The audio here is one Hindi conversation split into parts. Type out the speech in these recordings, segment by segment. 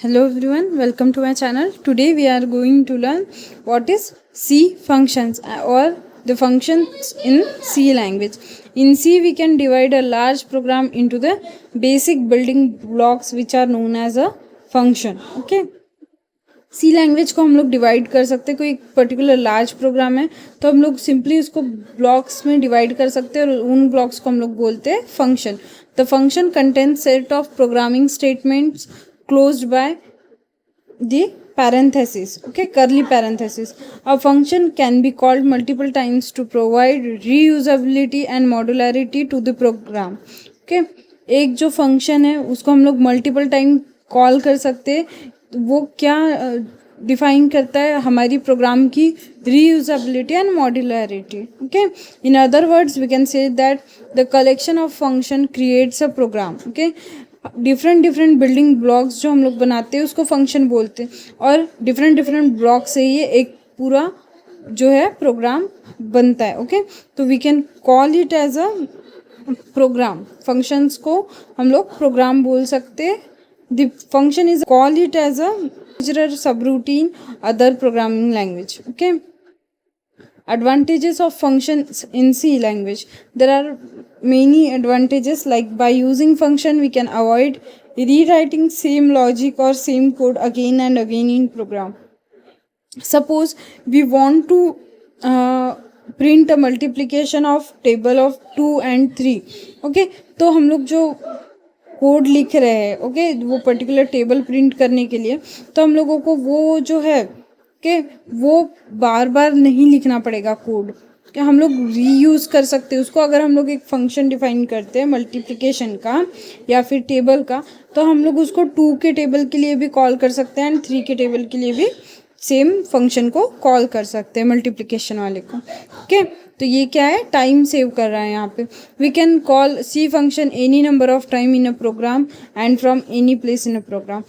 Hello everyone, welcome to my channel. Today we are going to learn what is C functions or the functions in C language. In C we can divide a large program into the basic building blocks which are known as a function. Okay. C language को हम लोग डिवाइड कर सकते हैं. कोई एक पर्टिकुलर लार्ज प्रोग्राम है तो हम लोग सिंपली उसको ब्लॉक्स में डिवाइड कर सकते हैं और उन ब्लॉक्स को हम लोग बोलते हैं function. The function contains set of programming statements closed by the parenthesis, okay, curly parenthesis. A function can be called multiple times to provide reusability and modularity to the program. Okay, एक जो फंक्शन है उसको हम लोग मल्टीपल टाइम कॉल कर सकते हैं. वो क्या डिफाइन करता है? हमारी प्रोग्राम की reusability and modularity. Okay, in other words we can say that the collection of function creates a program. Okay, different building blocks जो हम लोग बनाते हैं उसको फंक्शन बोलते हैं और डिफरेंट ब्लॉक से ये एक पूरा जो है प्रोग्राम बनता है. ओके, तो we can call it as a program. Functions को हम लोग प्रोग्राम बोल सकते हैं. The function is call it as a subroutine other programming language. Okay, advantages of functions in C language. There are many advantages, like by using function we can avoid rewriting same logic or same code again and again in program. Suppose we want to print a multiplication of table of 2 and 3. okay, तो हम लोग जो कोड लिख रहे हैं ओके वो पर्टिकुलर टेबल प्रिंट करने के लिए, तो हम लोगों को वो जो है कि वो बार बार नहीं लिखना पड़ेगा कोड, कि हम लोग रीयूज़ कर सकते हैं उसको. अगर हम लोग एक फंक्शन डिफाइन करते हैं मल्टीप्लिकेशन का या फिर टेबल का, तो हम लोग उसको 2 के टेबल के लिए भी कॉल कर सकते हैं एंड 3 के टेबल के लिए भी सेम फंक्शन को कॉल कर सकते हैं मल्टीप्लिकेशन वाले को. ओके, तो ये क्या है? टाइम सेव कर रहा है यहाँ पे. We can call C function any number of time in a program and from any place in a program.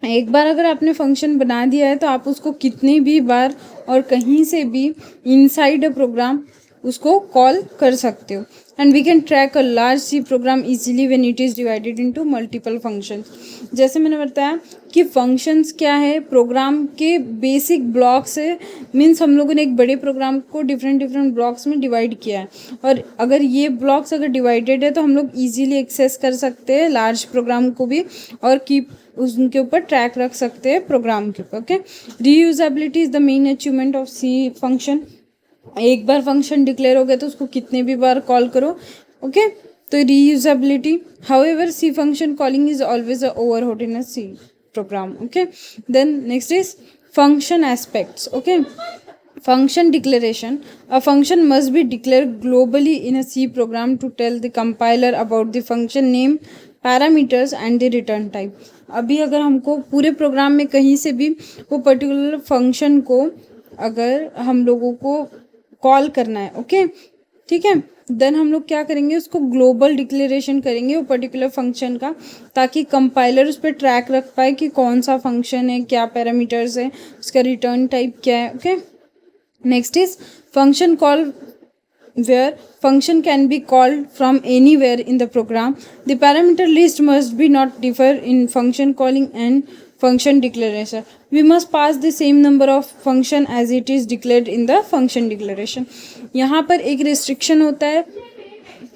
एक बार अगर आपने फंक्शन बना दिया है तो आप उसको कितनी भी बार और कहीं से भी इनसाइड अ प्रोग्राम उसको कॉल कर सकते हो. And we can track a large C program easily when it is divided into multiple functions. जैसे मैंने बताया कि फंक्शंस क्या है, प्रोग्राम के बेसिक ब्लॉक्स है. मीन्स हम लोगों ने एक बड़े प्रोग्राम को डिफरेंट ब्लॉक्स में डिवाइड किया है और अगर ये ब्लॉक्स अगर डिवाइडेड है तो हम लोग ईजिली एक्सेस कर सकते हैं लार्ज प्रोग्राम को भी और कीप उनके ऊपर ट्रैक रख सकते हैं प्रोग्राम के ऊपर. Okay, reusability is the main achievement of C function. एक बार फंक्शन डिक्लेयर हो गया तो उसको कितने भी बार कॉल करो. ओके, तो reusability. However C function calling is always a overhead in a C program. Okay, then next is function aspects. Okay, function declaration. A function must be declared globally in a C program to tell the compiler about the function name, parameters and the return type. अभी अगर हमको पूरे प्रोग्राम में कहीं से भी वो पर्टिकुलर फंक्शन को अगर हम लोगों को कॉल करना है ओके ठीक है, देन हम लोग क्या करेंगे उसको ग्लोबल डिक्लेरेशन करेंगे वो पर्टिकुलर फंक्शन का, ताकि कंपाइलर उस पर ट्रैक रख पाए कि कौन सा फंक्शन है, क्या पैरामीटर्स है, उसका रिटर्न टाइप क्या है. Okay, next is function call, where function can be called from anywhere in the program. The parameter list must be not differ in function calling and function declaration. We must pass the same number of function as it is declared in the function declaration. यहाँ पर एक restriction होता है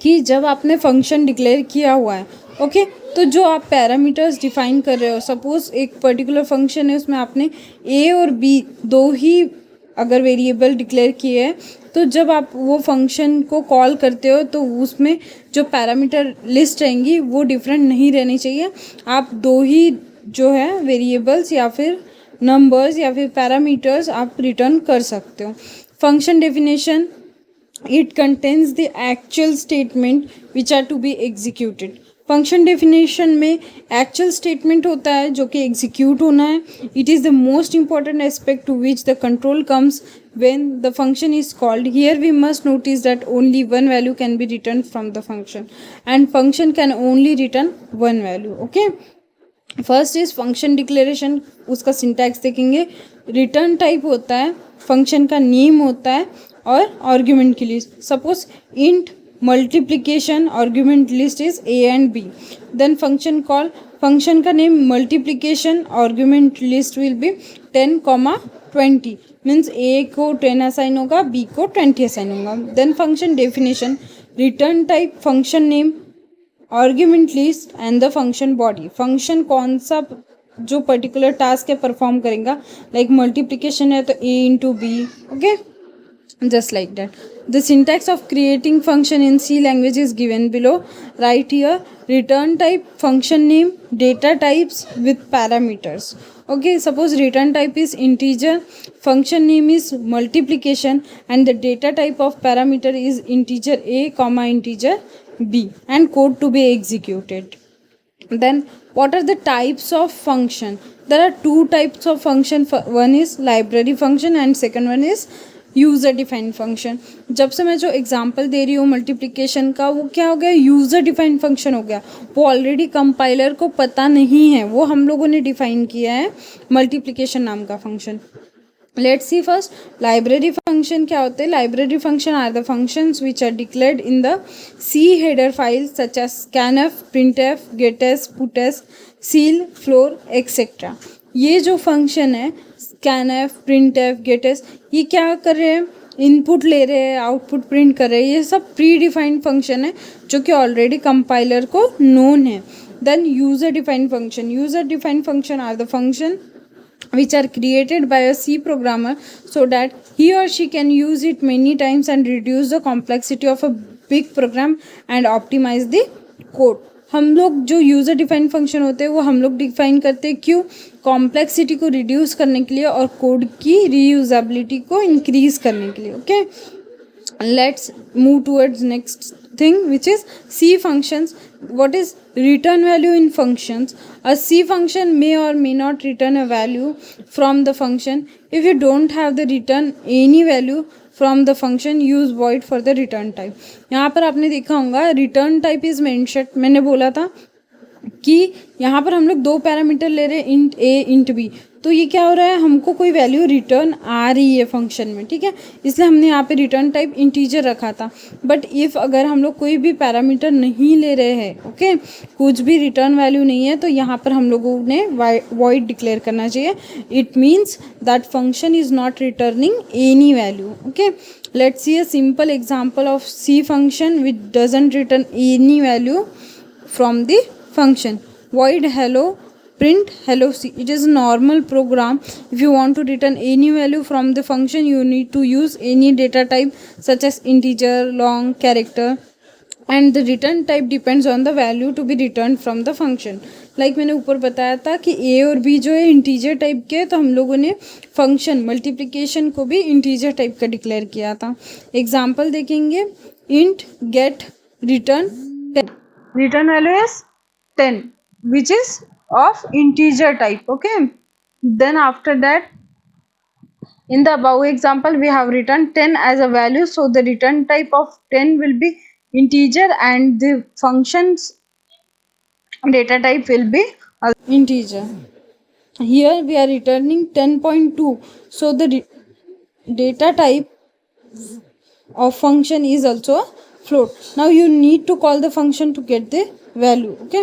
कि जब आपने फंक्शन डिक्लेयर किया हुआ है ओके तो जो आप पैरामीटर्स डिफाइन कर रहे हो, सपोज एक पर्टिकुलर फंक्शन है उसमें आपने ए और बी दो ही अगर वेरिएबल डिक्लेयर किए हैं, तो जब आप वो फंक्शन को कॉल करते हो तो उसमें जो पैरामीटर लिस्ट रहेंगी वो डिफरेंट नहीं रहनी चाहिए. आप दो ही जो है वेरिएबल्स या फिर नंबर्स या फिर पैरामीटर्स आप रिटर्न कर सकते हो. Function definition, it contains the actual statement which are to be executed. Function definition में एक्चुअल स्टेटमेंट होता है जो कि एग्जीक्यूट होना है. It is the most important aspect to which the control comes when the function is called. Here we must notice that only one value can be return from the function and function can only return one value. Okay, first is function declaration. उसका सिंटैक्स देखेंगे. रिटर्न टाइप होता है, फंक्शन का नेम होता है और आर्ग्यूमेंट की list. Suppose int multiplication argument list is a and b. Then function call, function का name multiplication, argument list will be 10, 20, means a को 10 असाइन होगा, बी को 20 असाइन होगा. Then function definition, return type, function name, argument list and the function body. Function कौन सा जो पर्टिकुलर टास्क है परफॉर्म करेगा, लाइक मल्टीप्लिकेशन है तो a into b. Okay, just like that. The syntax of creating function in C language is given below. Right here, return type, function name, data types with parameters. Okay, suppose return type is integer, function name is multiplication, and the data type of parameter is integer a comma integer b, and code to be executed. Then what are the types of function? There are two types of function. One is library function and second one is user defined function. जब से मैं जो एग्जांपल दे रही हूँ मल्टीप्लिकेशन का, वो क्या हो गया, यूज़र डिफाइंड फंक्शन हो गया. वो ऑलरेडी कंपाइलर को पता नहीं है, वो हम लोगों ने डिफाइन किया है मल्टीप्लिकेशन नाम का function. Let's see first library function क्या होते हैं. Library function are the functions which are declared in the C header file such as scanf, printf, gets, puts, ceil, floor etcetera. ये जो फंक्शन है स्कैनफ, प्रिंटफ, गेटस, ये क्या कर रहे हैं, इनपुट ले रहे हैं, आउटपुट प्रिंट कर रहे हैं. ये सब प्री डिफाइंड फंक्शन है जो कि ऑलरेडी कंपाइलर को नोन है. Then user defined function. User defined function are the function which are created by a C programmer so that he or she can use it many times and reduce the complexity of a big program and optimize the code. हम लोग जो यूज़र डिफाइंड फंक्शन होते हैं वो हम लोग डिफाइन करते हैं, क्यों, कॉम्प्लेक्सिटी को रिड्यूस करने के लिए और कोड की रीयूजेबिलिटी को इंक्रीज करने के लिए. Okay, let's move towards next thing which is C functions. What is return value in functions? A C function may or may not return a value from the function. If you don't have the return any value from the function, use void for the return type. यहाँ पर आपने देखा होगा return type is mentioned. मैंने बोला था कि यहाँ पर हम लोग दो पैरामीटर ले रहे हैं, इंट ए इंट बी. तो ये क्या हो रहा है, हमको कोई वैल्यू रिटर्न आ रही है फंक्शन में, ठीक है, इसलिए हमने यहाँ पे रिटर्न टाइप इंटीजर रखा था. बट इफ़ अगर हम लोग कोई भी पैरामीटर नहीं ले रहे हैं, ओके, कुछ भी रिटर्न वैल्यू नहीं है, तो यहाँ पर हम लोगों ने वॉइड डिक्लेयर करना चाहिए. It means that function is not returning any value. Okay, let's see a simple example of C function which doesn't return any value from the function. Void hello, print hello C. It is a normal program. If you want to return any value from the function, you need to use any data type such as integer, long, character, and the return type depends on the value to be returned from the function. Like मैंने ऊपर बताया था कि a और b जो है इंटीजर टाइप के, तो हम लोगों ने फंक्शन मल्टीप्लिकेशन को भी इंटीजर टाइप का डिक्लेयर किया था. एग्जाम्पल देखेंगे, int get return 10. Return value is 10 which is of integer type. Okay, then after that in the above example we have written 10 as a value, so the return type of 10 will be integer and the function's data type will be integer. Here we are returning 10.2, so the data type of function is also a float. Now you need to call the function to get the value. Okay,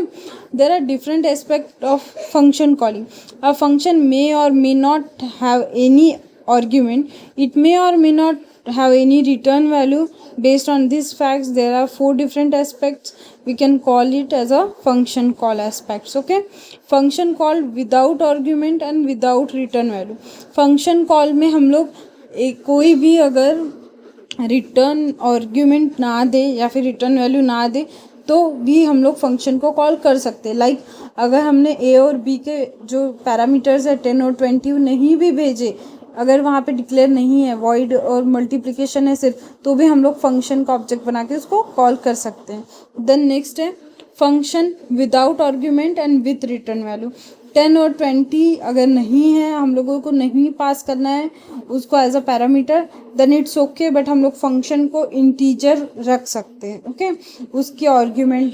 there are different aspects of function calling. A function may or may not have any argument. It may or may not have any return value. Based on these facts, there are 4 different aspects. We can call it as a function call aspects. Okay, function call without argument and without return value. function call में हम लोग कोई भी अगर रिटर्न आर्ग्यूमेंट ना दे या फिर रिटर्न वैल्यू ना दे तो भी हम लोग फंक्शन को कॉल कर सकते हैं. लाइक अगर हमने ए और बी के जो पैरामीटर्स है 10 और 20 नहीं भी भेजे, अगर वहाँ पे डिक्लेयर नहीं है, वॉइड और मल्टीप्लिकेशन है सिर्फ, तो भी हम लोग फंक्शन का ऑब्जेक्ट बना के उसको कॉल कर सकते हैं. देन नेक्स्ट है function without argument and with return value. 10 और 20 अगर नहीं है, हम लोगों को नहीं पास करना है उसको as a parameter, then it's okay, but हम लोग फंक्शन को इंटीजर रख सकते हैं. ओके, उसकी आर्ग्यूमेंट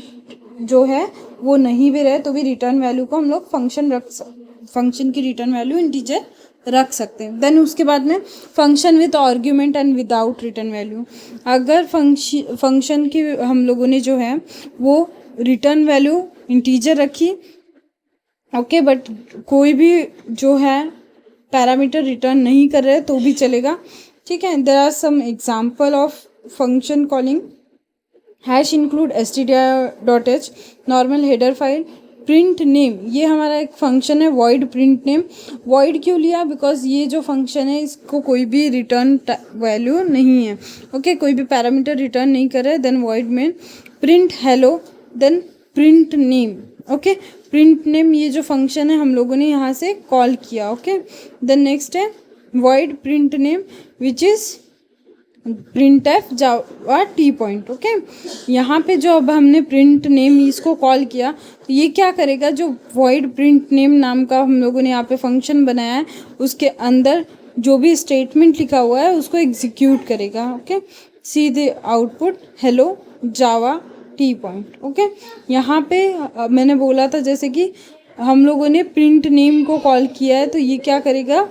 जो है वो नहीं भी रहे तो भी रिटर्न वैल्यू को हम लोग फंक्शन की रिटर्न वैल्यू इंटीजर रख सकते हैं. देन उसके बाद में function with argument and without return value. अगर फंक्शन की हम लोगों ने जो है वो रिटर्न वैल्यू इंटीजर रखी ओके, बट कोई भी जो है पैरामीटर रिटर्न नहीं कर रहे तो भी चलेगा, ठीक है। There are some example of function calling. Hash include stdio.h, normal header file, print name, ये हमारा एक फंक्शन है वॉइड प्रिंट नेम। वॉइड क्यों लिया? बिकॉज ये जो फंक्शन है इसको कोई भी रिटर्न वैल्यू नहीं है, ओके, कोई भी पैरामीटर रिटर्न नहीं कर रहा है। Then void main, print hello, then print name, okay. Print name ये जो फंक्शन है हम लोगों ने यहाँ से कॉल किया, ओके। देन नेक्स्ट है void print name which is printf Java T point, okay. यहाँ पे जो अब हमने प्रिंट नेम इसको कॉल किया तो ये क्या करेगा, जो वॉइड प्रिंट नेम नाम का हम लोगों ने यहाँ पे फंक्शन बनाया है उसके अंदर जो भी स्टेटमेंट लिखा हुआ है उसको एग्जीक्यूट करेगा, okay. See the output hello Java T point, okay. यहाँ पे मैंने बोला था जैसे कि हम लोगों ने प्रिंट नेम को कॉल किया है तो ये क्या करेगा,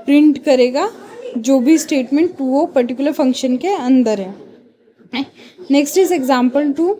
प्रिंट करेगा जो भी स्टेटमेंट वो पर्टिकुलर फंक्शन के अंदर है। Next is example 2।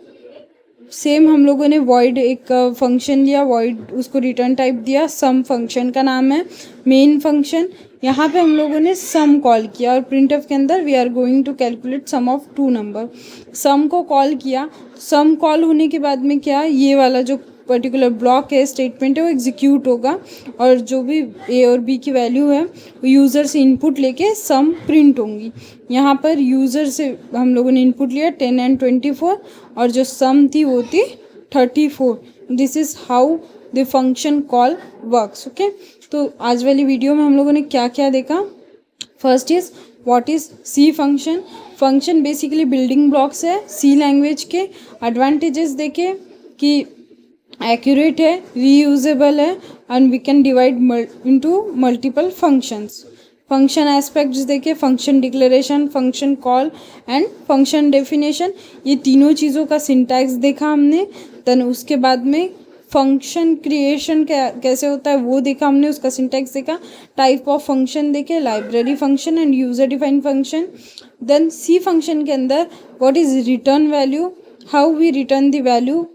सेम हम लोगों ने वॉइड एक फंक्शन लिया, वॉइड उसको रिटर्न टाइप दिया, सम फंक्शन का नाम है मेन फंक्शन। यहाँ पे हम लोगों ने सम कॉल किया और प्रिंटफ के अंदर we are going to calculate sum of two number. Sum को कॉल किया, सम कॉल होने के बाद में क्या, ये वाला जो पर्टिकुलर ब्लॉक है स्टेटमेंट है वो एग्जीक्यूट होगा और जो भी ए और बी की वैल्यू है वो यूज़र से इनपुट लेके सम प्रिंट होंगी। यहाँ पर यूज़र से हम लोगों ने इनपुट लिया 10 and 24 और जो सम थी वो थी 34। This is how the function call works, okay. तो आज वाली वीडियो में हम लोगों ने क्या क्या देखा। First is what is C function. Function basically building blocks है सी लैंग्वेज के। एडवांटेजेस देखे कि एक्यूरेट है, रीयूजेबल है and we can divide into multiple functions. Function aspects देखे, function declaration, function call and function definition, ये तीनों चीज़ों का सिंटैक्स देखा हमने। देन उसके बाद में फंक्शन क्रिएशन कैसे होता है वो देखा हमने, उसका सिंटैक्स देखा। टाइप ऑफ फंक्शन देखे, library function and user defined function. Then C function के अंदर what is return value, how we return the value,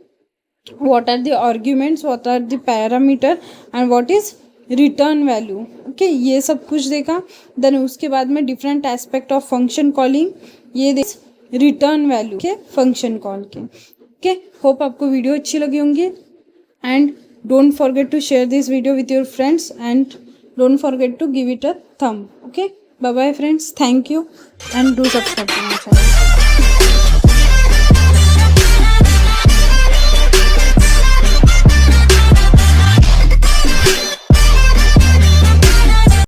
what are the arguments, what are the parameter and what is return value, ओके, ये सब कुछ देखा। देन उसके बाद में different aspect of function calling, ये देख रिटर्न वैल्यू के फंक्शन कॉल के, ओके। होप आपको वीडियो अच्छी लगी होंगी and don't forget to share this video with your friends and don't forget to give it a thumb, okay. Bye bye friends, thank you and do subscribe to my channel.